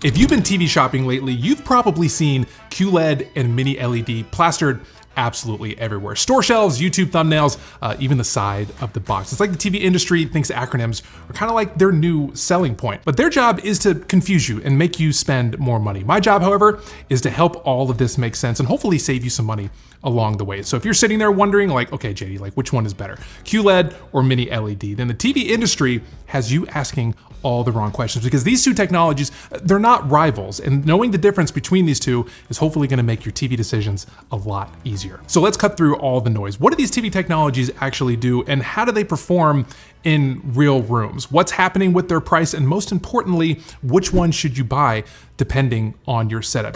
If you've been TV shopping lately, you've probably seen QLED and Mini-LED plastered absolutely everywhere. Store shelves, YouTube thumbnails, even the side of the box. It's like the TV industry thinks acronyms are kind of like their new selling point. But their job is to confuse you and make you spend more money. My job, however, is to help all of this make sense and hopefully save you some money along the way. So if you're sitting there wondering like, okay, JD, like which one is better, QLED or Mini-LED, then the TV industry has you asking all the wrong questions, because these two technologies, they're not rivals, and knowing the difference between these two is hopefully going to make your TV decisions a lot easier. So let's cut through all the noise. What do these TV technologies actually do, and how do they perform in real rooms? What's happening with their price, and most importantly, which one should you buy depending on your setup?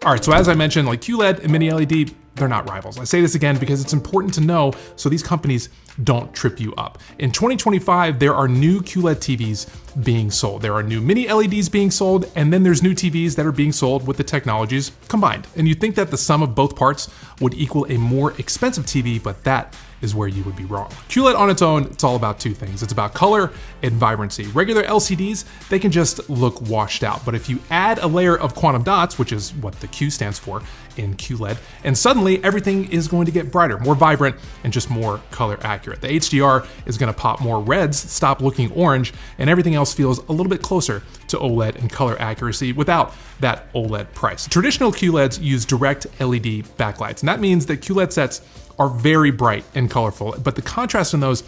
All right, so as I mentioned, like QLED and Mini-LED, they're not rivals. I say this again because it's important to know so these companies don't trip you up. In 2025, there are new QLED TVs being sold. There are new Mini-LEDs being sold, and then there's new TVs that are being sold with the technologies combined. And you'd think that the sum of both parts would equal a more expensive TV, but that is where you would be wrong. QLED on its own, it's all about two things. It's about color and vibrancy. Regular LCDs, they can just look washed out. But if you add a layer of quantum dots, which is what the Q stands for in QLED, and suddenly everything is going to get brighter, more vibrant, and just more color accurate. The HDR is gonna pop more reds, stop looking orange, and everything else feels a little bit closer to OLED and color accuracy without that OLED price. Traditional QLEDs use direct LED backlights, and that means that QLED sets are very bright and colorful, but the contrast in those,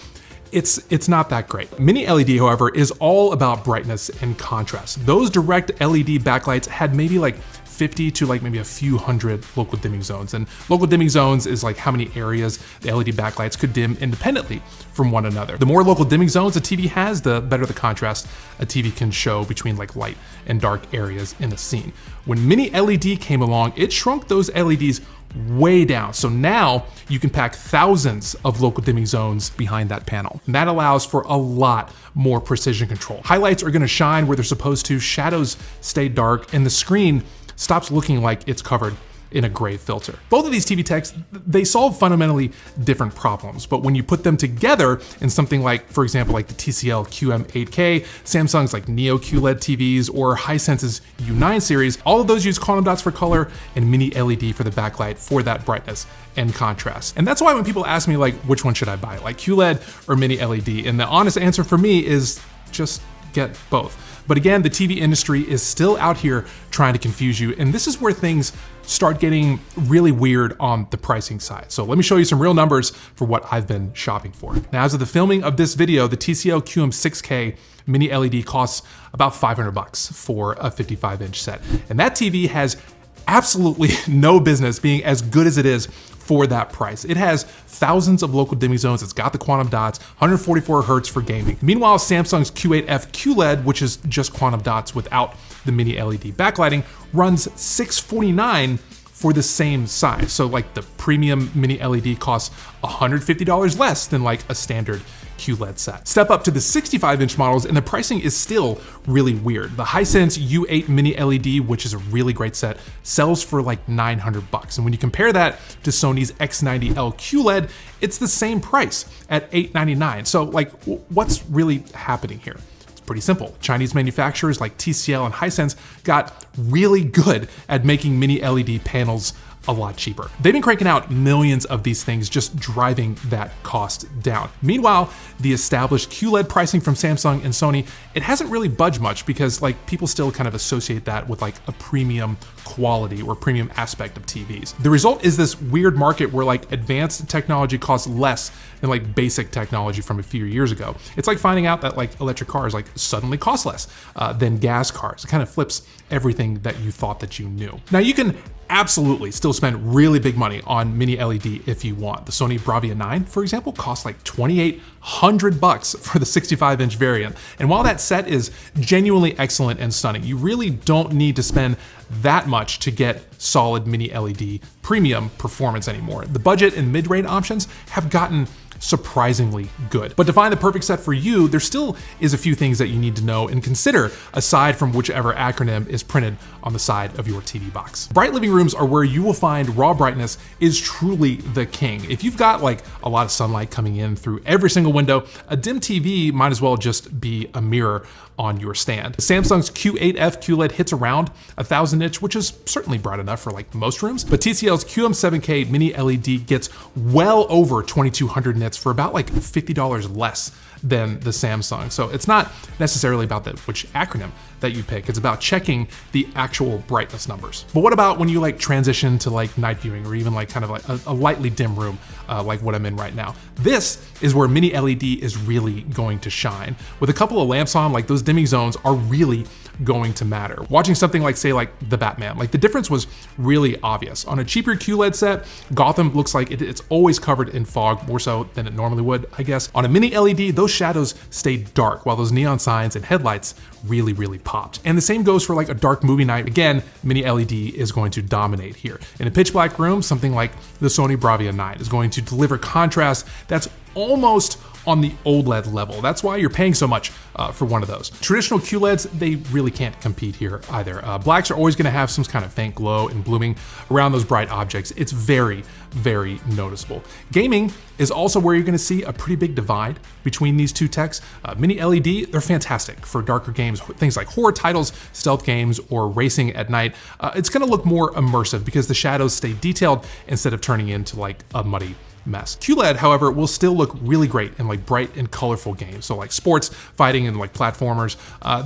it's not that great. Mini-LED, however, is all about brightness and contrast. Those direct LED backlights had maybe like 50 to like maybe a few hundred local dimming zones. And local dimming zones is like how many areas the LED backlights could dim independently from one another. The more local dimming zones a TV has, the better the contrast a TV can show between like light and dark areas in a scene. When Mini-LED came along, it shrunk those LEDs way down. So now you can pack thousands of local dimming zones behind that panel. And that allows for a lot more precision control. Highlights are gonna shine where they're supposed to, shadows stay dark, and the screen stops looking like it's covered in a gray filter. Both of these TV techs, they solve fundamentally different problems, but when you put them together in something like, for example, like the TCL QM8K, Samsung's like Neo QLED TVs, or Hisense's U9 series, all of those use quantum dots for color and Mini-LED for the backlight for that brightness and contrast. And that's why when people ask me like, which one should I buy, like QLED or Mini-LED? And the honest answer for me is just get both. But again, the TV industry is still out here trying to confuse you, and this is where things start getting really weird on the pricing side. So let me show you some real numbers for what I've been shopping for. Now, as of the filming of this video, the TCL QM6K Mini-LED costs about $500 for a 55-inch set. And that TV has absolutely no business being as good as it is for that price. It has thousands of local dimming zones, it's got the quantum dots, 144 hertz for gaming. Meanwhile, Samsung's Q8F QLED, which is just quantum dots without the Mini-LED backlighting, runs $649 for the same size. So like the premium Mini-LED costs $150 less than like a standard QLED set. Step up to the 65-inch models and the pricing is still really weird. The Hisense U8 Mini-LED, which is a really great set, sells for like $900. And when you compare that to Sony's X90L QLED, it's the same price at $899. So like, what's really happening here? Pretty simple. Chinese manufacturers like TCL and Hisense got really good at making Mini-LED panels a lot cheaper. They've been cranking out millions of these things, just driving that cost down. Meanwhile, the established QLED pricing from Samsung and Sony, it hasn't really budged much because like people still kind of associate that with like a premium quality or premium aspect of TVs. The result is this weird market where like advanced technology costs less than like basic technology from a few years ago. It's like finding out that like electric cars like suddenly cost less than gas cars. It kind of flips everything that you thought that you knew. Now you can absolutely still spend really big money on Mini-LED if you want. The Sony Bravia 9, for example, costs like $2,800 for the 65-inch variant. And while that set is genuinely excellent and stunning, you really don't need to spend that much to get solid Mini-LED premium performance anymore. The budget and mid-range options have gotten surprisingly good. But to find the perfect set for you, there still is a few things that you need to know and consider aside from whichever acronym is printed on the side of your TV box. Bright living rooms are where you will find raw brightness is truly the king. If you've got like a lot of sunlight coming in through every single window, a dim TV might as well just be a mirror on your stand. Samsung's Q8F QLED hits around 1,000 nits, which is certainly bright enough for like most rooms, but TCL's QM7K Mini LED gets well over 2,200 nits for about like $50 less than the Samsung. So it's not necessarily about which acronym that you pick, it's about checking the actual brightness numbers. But what about when you like transition to like night viewing or even like kind of like a lightly dim room like what I'm in right now? This is where Mini LED is really going to shine. With a couple of lamps on, like those dimming zones are really going to matter. Watching something like, say, like the Batman, like the difference was really obvious. On a cheaper QLED set, Gotham looks like it's always covered in fog, more so than it normally would, I guess. On a Mini LED, those shadows stayed dark, while those neon signs and headlights really popped. And the same goes for like a dark movie night. Again, Mini LED is going to dominate here. In a pitch black room, something like the Sony Bravia 9 is going to deliver contrast that's almost on the OLED level. That's why you're paying so much for one of those. Traditional QLEDs, they really can't compete here either. Blacks are always gonna have some kind of faint glow and blooming around those bright objects. It's very noticeable. Gaming is also where you're gonna see a pretty big divide between these two techs. Mini LED, they're fantastic for darker games, things like horror titles, stealth games, or racing at night. It's gonna look more immersive because the shadows stay detailed instead of turning into like a muddy mess. QLED, however, will still look really great in like bright and colorful games. So like sports, fighting, and like platformers,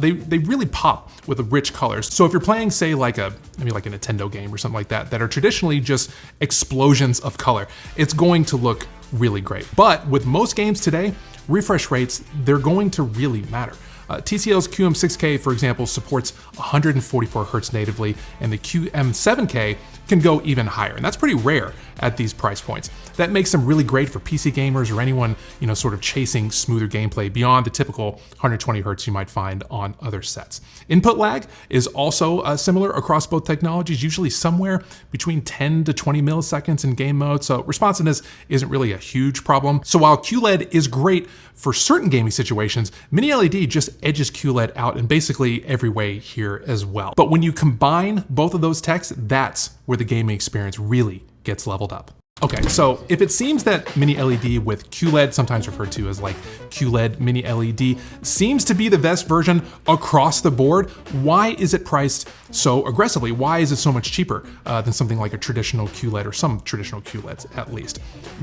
they really pop with the rich colors. So if you're playing, say, like maybe like a Nintendo game or something like that are traditionally just explosions of color, it's going to look really great. But with most games today, refresh rates, they're going to really matter. TCL's QM6K, for example, supports 144 Hz natively, and the QM7K can go even higher, and that's pretty rare at these price points. That makes them really great for PC gamers or anyone, you know, sort of chasing smoother gameplay beyond the typical 120 Hz you might find on other sets. Input lag is also similar across both technologies, usually somewhere between 10 to 20 milliseconds in game mode, so responsiveness isn't really a huge problem. So while QLED is great for certain gaming situations, Mini LED just edges QLED out in basically every way here as well. But when you combine both of those techs, that's where the gaming experience really gets leveled up. Okay, so if it seems that Mini LED with QLED, sometimes referred to as like QLED Mini LED, seems to be the best version across the board, why is it priced so aggressively? Why is it so much cheaper than something like a traditional QLED or some traditional QLEDs at least?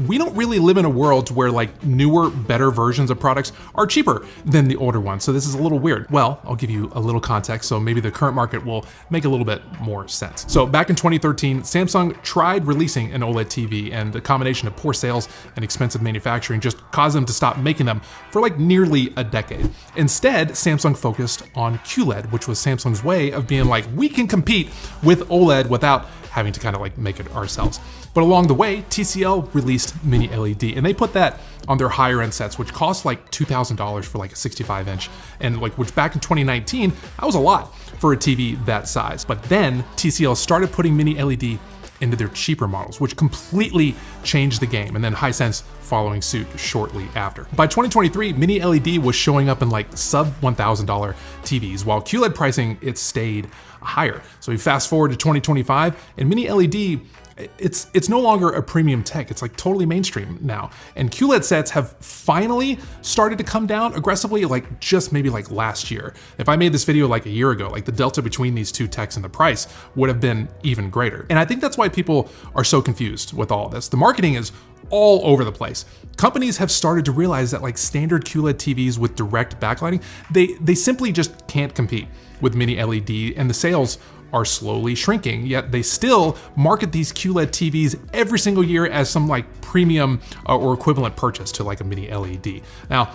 We don't really live in a world where like newer, better versions of products are cheaper than the older ones, so this is a little weird. Well, I'll give you a little context so maybe the current market will make a little bit more sense. So back in 2013, Samsung tried releasing an OLED TV, and the combination of poor sales and expensive manufacturing just caused them to stop making them for like nearly a decade. Instead, Samsung focused on QLED, which was Samsung's way of being like, we can compete with OLED without having to kind of like make it ourselves. But along the way, TCL released Mini LED, and they put that on their higher end sets, which cost like $2,000 for like a 65-inch, and like, which back in 2019, that was a lot for a TV that size. But then TCL started putting Mini LED into their cheaper models, which completely changed the game, and then Hisense following suit shortly after. By 2023, Mini LED was showing up in like sub $1,000 TVs, while QLED pricing, it stayed higher. So we fast forward to 2025, and Mini LED, it's no longer a premium tech, it's like totally mainstream now. And QLED sets have finally started to come down aggressively, like just maybe like last year. If I made this video like a year ago, like the delta between these two techs and the price would have been even greater. And I think that's why people are so confused with all this. The marketing is all over the place. Companies have started to realize that like standard QLED TVs with direct backlighting, they simply just can't compete with Mini LED, and the sales are slowly shrinking, yet they still market these QLED TVs every single year as some like premium or equivalent purchase to like a Mini LED. Now,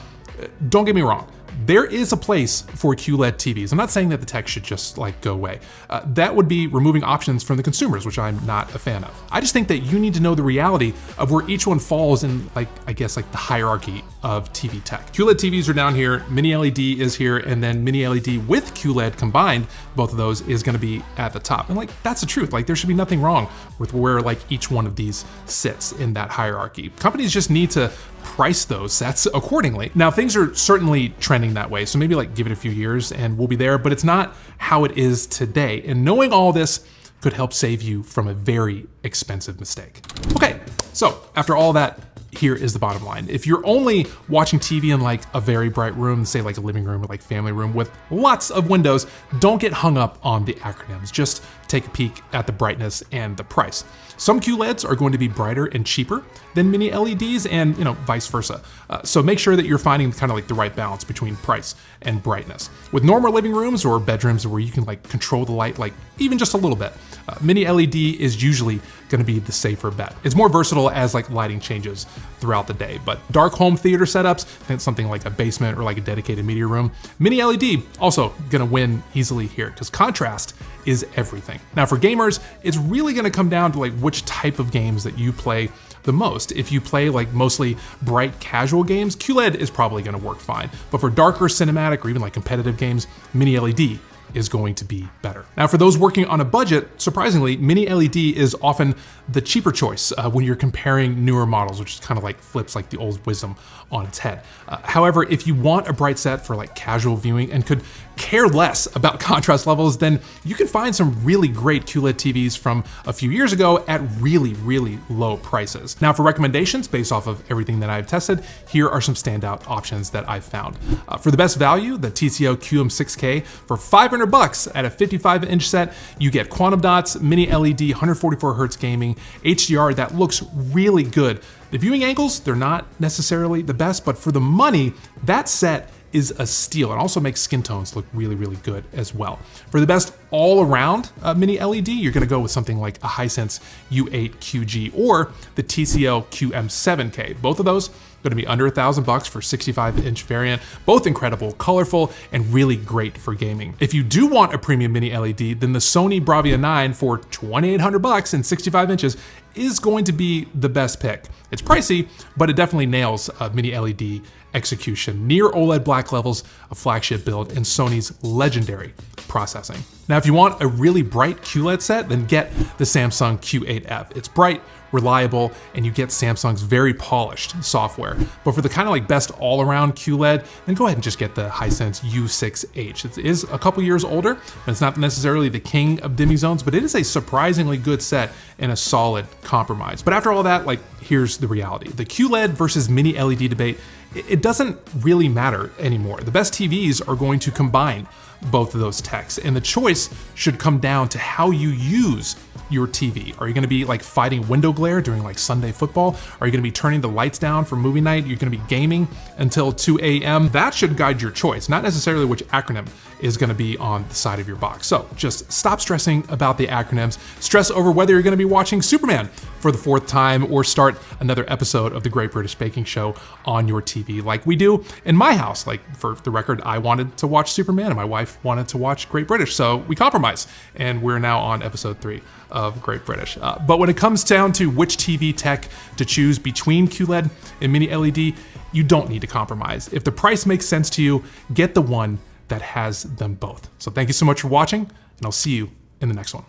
don't get me wrong, there is a place for QLED TVs. I'm not saying that the tech should just like go away. That would be removing options from the consumers, which I'm not a fan of. I just think that you need to know the reality of where each one falls in like, I guess like the hierarchy of TV tech. QLED TVs are down here, Mini LED is here, and then Mini LED with QLED combined, both of those is gonna be at the top. And like, that's the truth. Like there should be nothing wrong with where like each one of these sits in that hierarchy. Companies just need to price those sets accordingly. Now things are certainly trending that way, so maybe like give it a few years and we'll be there, but it's not how it is today. And knowing all this could help save you from a very expensive mistake. Okay, So after all that, here is the bottom line. If you're only watching TV in like a very bright room, say like a living room or like family room with lots of windows, don't get hung up on the acronyms. Just take a peek at the brightness and the price. Some QLEDs are going to be brighter and cheaper than mini LEDs, and vice versa. So make sure that you're finding kind of like the right balance between price and brightness. With normal living rooms or bedrooms where you can like control the light like even just a little bit, mini LED is usually going to be the safer bet. It's more versatile as like lighting changes throughout the day, but dark home theater setups, think something like a basement or like a dedicated media room, mini LED also going to win easily here because contrast is everything. Now for gamers, it's really going to come down to like which type of games that you play the most. If you play like mostly bright casual games, QLED is probably going to work fine. But for darker cinematic or even like competitive games, mini LED is going to be better. Now for those working on a budget, surprisingly, mini LED is often the cheaper choice when you're comparing newer models, which is kind of like flips like the old wisdom on its head. However, if you want a bright set for like casual viewing and could care less about contrast levels, then you can find some really great QLED TVs from a few years ago at really, really low prices. Now for recommendations based off of everything that I've tested, here are some standout options that I've found. For the best value, the TCL QM6K for $500 at a 55-inch set, you get quantum dots, mini LED, 144 Hz gaming, HDR that looks really good. The viewing angles, they're not necessarily the best, but for the money, that set is a steal. It also makes skin tones look really, really good as well. For the best all-around mini LED, you're gonna go with something like a Hisense U8 QG or the TCL QM7K. Both of those going to be under $1,000 for 65-inch variant. Both incredible, colorful, and really great for gaming. If you do want a premium mini LED, then the Sony Bravia 9 for $2,800 and 65 inches is going to be the best pick. It's pricey, but it definitely nails mini LED execution, near OLED black levels, a flagship build, and Sony's legendary processing. Now, if you want a really bright QLED set, then get the Samsung Q8F. It's bright, reliable, and you get Samsung's very polished software. But for the kind of like best all-around QLED, then go ahead and just get the Hisense U6H. It is a couple years older, and it's not necessarily the king of demi-zones, but it is a surprisingly good set and a solid compromise. But after all that, like, here's the reality. The QLED versus mini LED debate, it doesn't really matter anymore. The best TVs are going to combine both of those techs, and the choice should come down to how you use your TV. Are you gonna be like fighting window glare during like Sunday football? Are you gonna be turning the lights down for movie night? You're gonna be gaming until 2 a.m.? That should guide your choice, not necessarily which acronym is gonna be on the side of your box. So just stop stressing about the acronyms, stress over whether you're gonna be watching Superman for the 4th time or start another episode of the Great British Baking Show on your TV like we do in my house. Like, for the record, I wanted to watch Superman and my wife wanted to watch Great British, so we compromised, and we're now on episode 3 of Great British. But when it comes down to which TV tech to choose between QLED and mini LED, you don't need to compromise. If the price makes sense to you, get the one that has them both. So thank you so much for watching, and I'll see you in the next one.